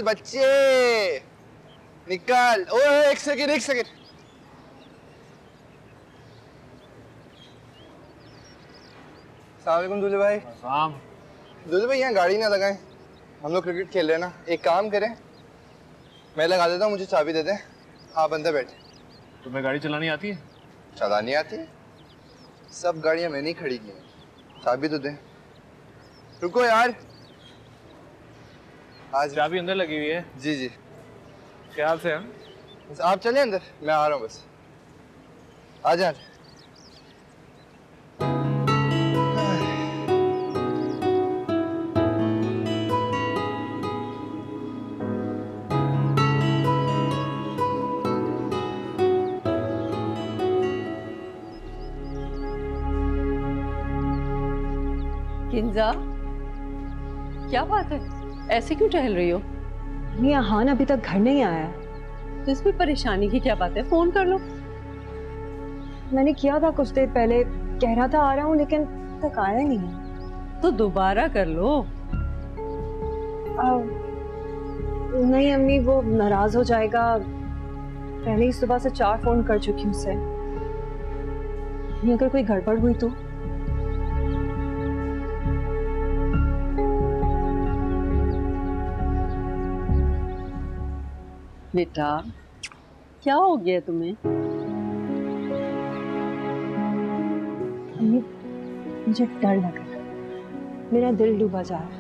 निकल बच्चे निकल। ओए एक सेकंड एक सेकंड। अस्सलाम वालेकुम दूल्हे भाई। दूल्हे भाई यहाँ गाड़ी ना लगाएं, हम लोग क्रिकेट खेल रहे हैं ना। एक काम करें, मैं लगा देता हूँ, मुझे चाबी दे दें, आप अंदर बैठे। तुम्हें गाड़ी चलानी आती है? चलानी आती है, सब गाड़ियाँ मैंने ही खड़ी की हैं, चाबी तो दें। रुको यार, आज चाबी अंदर लगी हुई है। जी जी ख्याल से हम आप चले अंदर, मैं आ रहा हूँ बस। आ जा। किंजा, क्या बात है, ऐसे क्यों टहल रही हो? नहीं, आहान अभी तक घर नहीं आया है। तो इसमें परेशानी की क्या बात है, फोन कर लो। मैंने किया था कुछ देर पहले, कह रहा था आ रहा हूँ, लेकिन तक आया ही नहीं है। तो दोबारा कर लो। नहीं अम्मी, वो नाराज हो जाएगा। पहले ही सुबह से 4 फोन कर चुकी हूँ उससे। अगर कोई गड़बड़ हुई तो? बेटा, क्या हो गया तुम्हें? अम्मी, मुझे डर लग रहा है, मेरा दिल डूबा जा रहा है,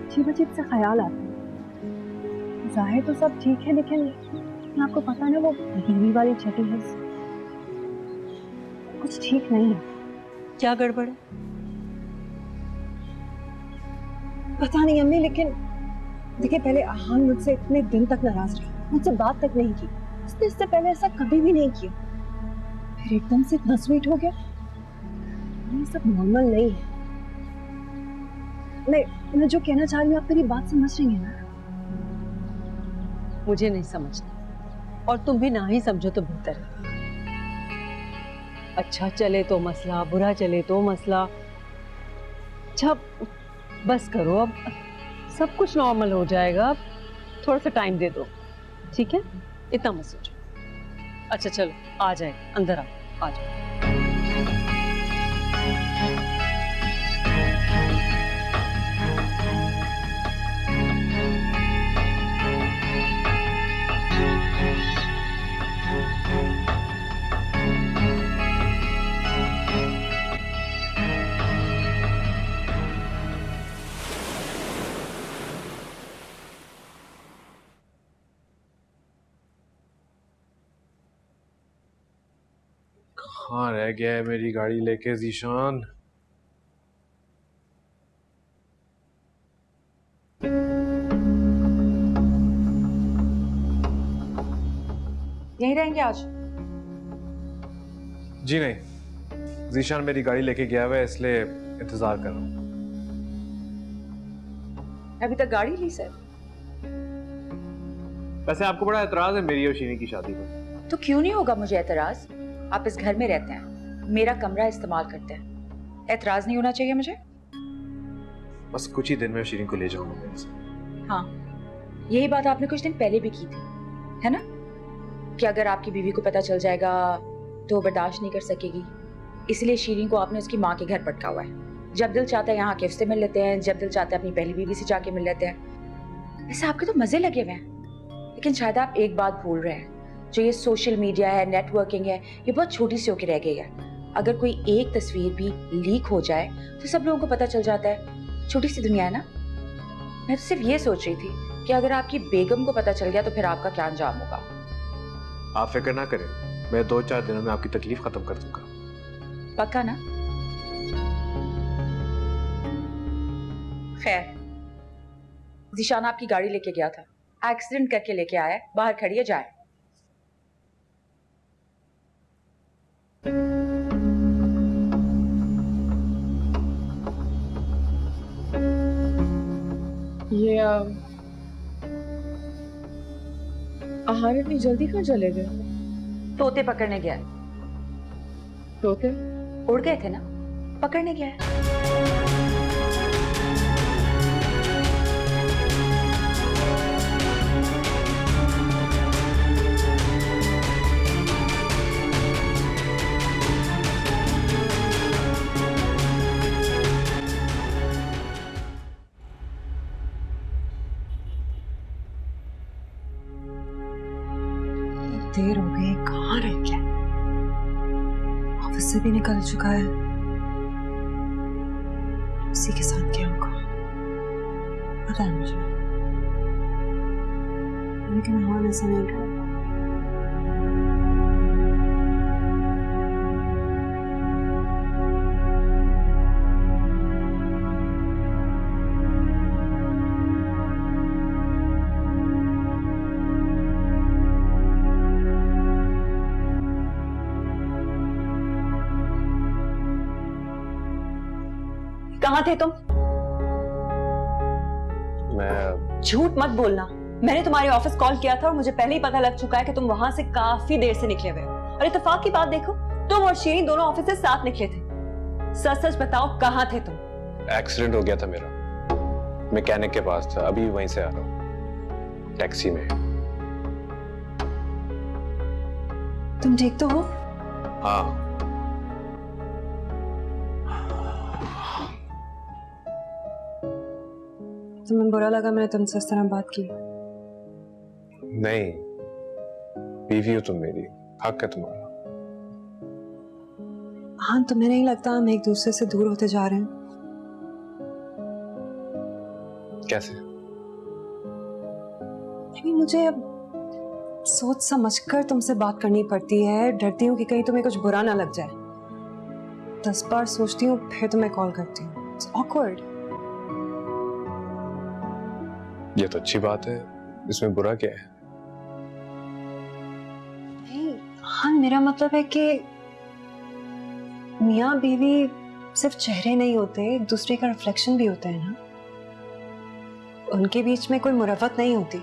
अजीब अजीब से ख्याल आते हैं। जाहिर तो सब ठीक है, लेकिन आपको पता ना वो बीवी वाली छठी है, कुछ ठीक नहीं है। क्या गड़बड़ है? पता नहीं अम्मी, लेकिन देखिए, पहले आहान मुझसे इतने दिन तक नाराज रहा, मुझसे बात तक नहीं की। उसने इससे पहले ऐसा कभी भी नहीं किया, फिर एकदम से इतना स्वीट हो गया। ये सब नॉर्मल नहीं है। मैं जो कहना चाह रही हूँ, आप मेरी बात समझ रही हैं ना? मुझे नहीं समझना, और तुम भी ना ही समझो तो बेहतर है। अच्छा चले तो मसला, बुरा चले तो मसला। अच्छा बस करो, अब सब कुछ नॉर्मल हो जाएगा। थोड़ा सा टाइम दे दो, ठीक है? इतना मत सोचो। अच्छा चलो, आ जाए, अंदर आ जाओ। कहाँ रह गया है मेरी गाड़ी लेके ज़ीशान? यहीं रहेंगे आज? जी नहीं, ज़ीशान मेरी गाड़ी लेके गया हुआ है, इसलिए इंतजार कर रहा हूँ। अभी तक गाड़ी ली सर? वैसे आपको बड़ा एतराज है मेरी और शीनी की शादी पर? तो क्यों नहीं होगा मुझे एतराज? आप इस घर में रहते हैं, मेरा कमरा इस्तेमाल करते हैं, एतराज नहीं होना चाहिए मुझे? बस कुछ ही दिन में शीनी को ले जाऊंगा मेरे साथ। हाँ, यही बात आपने कुछ दिन पहले भी की थी, है ना? कि अगर आपकी बीवी को पता चल जाएगा तो बर्दाश्त नहीं कर सकेगी, इसलिए शीरीन को आपने उसकी माँ के घर पटका हुआ है। जब दिल चाहता है यहाँ के उससे मिल लेते हैं, जब दिल चाहता है अपनी पहली बीवी से जाके मिल लेते हैं। ऐसे आपके तो मजे लगे हुए हैं, लेकिन शायद आप एक बात भूल रहे हैं, जो ये सोशल मीडिया है, नेटवर्किंग है, ये बहुत छोटी सी होकर रह गई है। अगर कोई एक तस्वीर भी लीक हो जाए तो सब लोगों को पता चल जाता है। छोटी सी दुनिया है ना। मैं तो सिर्फ ये सोच रही थी कि अगर आपकी बेगम को पता चल गया तो फिर आपका क्या अंजाम होगा। आप फिक्र ना करें, मैं 2-4 दिनों में आपकी तकलीफ खत्म कर दूंगा। पक्का ना? खैर, ज़ीशान आपकी गाड़ी लेके गया था, एक्सीडेंट करके लेके आया है, बाहर खड़ी है, जाए। ये आहार इतनी जल्दी कहाँ चले गए? तोते पकड़ने गया है। तोते? उड़ गए थे ना, पकड़ने गया है। देर हो गई, कहाँ रह गया? ऑफिस से भी निकल चुका है। उसी के साथ क्या होगा पता है मुझे, लेकिन हाँ ऐसा नहीं कर। कहाँ थे तुम? मैं झूठ मत बोलना। मैंने तुम्हारे ऑफिस कॉल किया था और मुझे पहले ही पता लग चुका है कि तुम वहां से काफी देर से निकले हुए हो। और इत्तेफाक की बात देखो, तुम और शीरीन दोनों ऑफिस से साथ निकले थे। सच सच बताओ, कहाँ थे तुम? एक्सीडेंट हो गया था मेरा, मैकेनिक के पास था, अभी वहीं से आ रहा हूँ टैक्सी में। तुम ठीक तो हो? हाँ, तुम्हें बुरा लगा मैंने तुमसे इस तरह बात की? नहीं, बीवी हो तुम मेरी, हक है तुम्हारा। हाँ, तुम्हें नहीं लगता हम एक दूसरे से दूर होते जा रहे हैं? कैसे? मुझे अब सोच समझकर तुमसे बात करनी पड़ती है। डरती हूँ कि कहीं तुम्हें कुछ बुरा ना लग जाए। 10 बार सोचती हूँ फिर तुम्हें कॉल करती हूँ। It's awkward। ये तो अच्छी बात है, इसमें बुरा क्या है? नहीं, हाँ मेरा मतलब है कि मियाँ बीवी सिर्फ चेहरे नहीं होते, एक दूसरे का रिफ्लेक्शन भी होता है ना। उनके बीच में कोई मुरवत नहीं होती।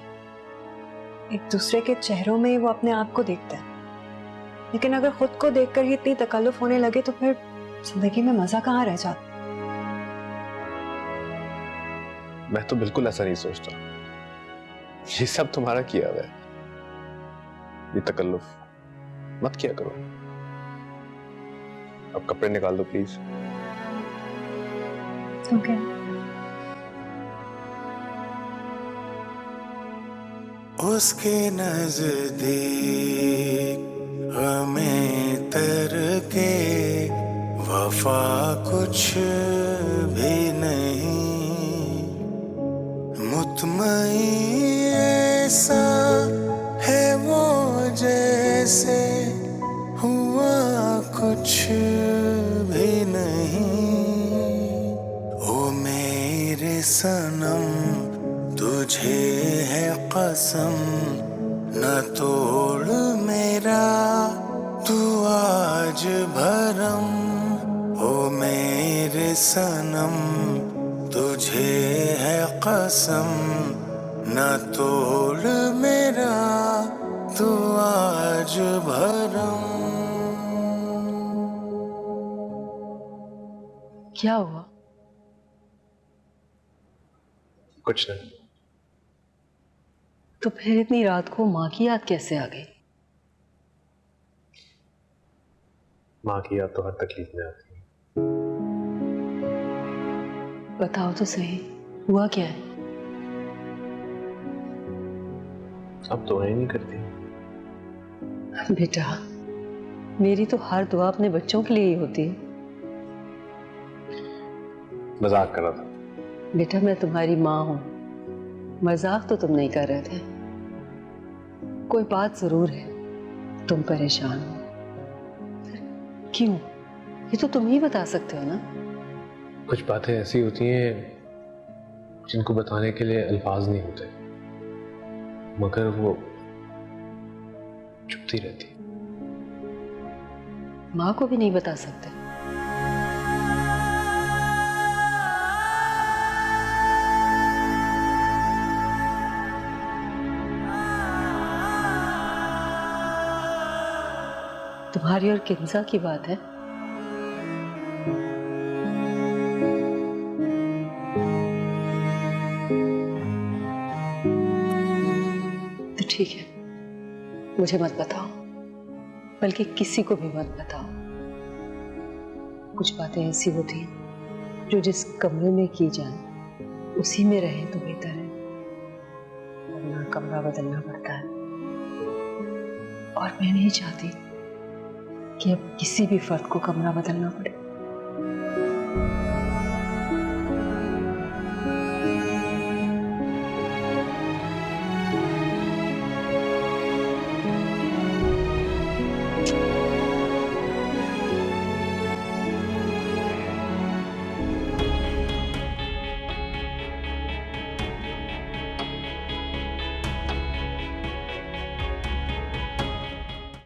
एक दूसरे के चेहरों में वो अपने आप को देखता है। लेकिन अगर खुद को देखकर ही इतनी तकल्लुफ होने लगे तो फिर जिंदगी में मजा कहाँ रह जाता? मैं तो बिल्कुल ऐसा नहीं सोचता। ये सब तुम्हारा किया हुआ है, ये तकल्लुफ मत किया करो। अब कपड़े निकाल दो प्लीज। ओके। उसके नजदीक हमें तर के वफा कुछ भी नहीं, मुतमईन ऐसा है वो जैसे हुआ कुछ भी नहीं। ओ मेरे सनम तुझे है कसम, न तोड़ मेरा तू आज भरम। ओ मेरे सनम तुझे है कसम, न तोड़ मेरा तू आज भरम। क्या हुआ? कुछ नहीं। तो फिर इतनी रात को माँ की याद कैसे आ गई? माँ की याद तो हर तकलीफ में आती है। बताओ तो सही, हुआ क्या है? अब तो नहीं करती। बेटा, मेरी तो हर दुआ अपने बच्चों के लिए ही होती है। मजाक कर रहा था। बेटा, मैं तुम्हारी माँ हूं, मजाक तो तुम नहीं कर रहे थे। कोई बात जरूर है, तुम परेशान हो। क्यों? ये तो तुम ही बता सकते हो ना। कुछ बातें ऐसी होती हैं जिनको बताने के लिए अल्फाज नहीं होते, मगर वो चुपती रहती। माँ को भी नहीं बता सकते? तुम्हारी और किंजा की बात है? तो ठीक है, मुझे मत बताओ, बल्कि किसी को भी मत बताओ। कुछ बातें ऐसी होती हैं जो जिस कमरे में की जाए उसी में रहे तो बेहतर है, वरना कमरा बदलना पड़ता है। और मैं नहीं चाहती कि अब किसी भी फर्द को कमरा बदलना पड़े।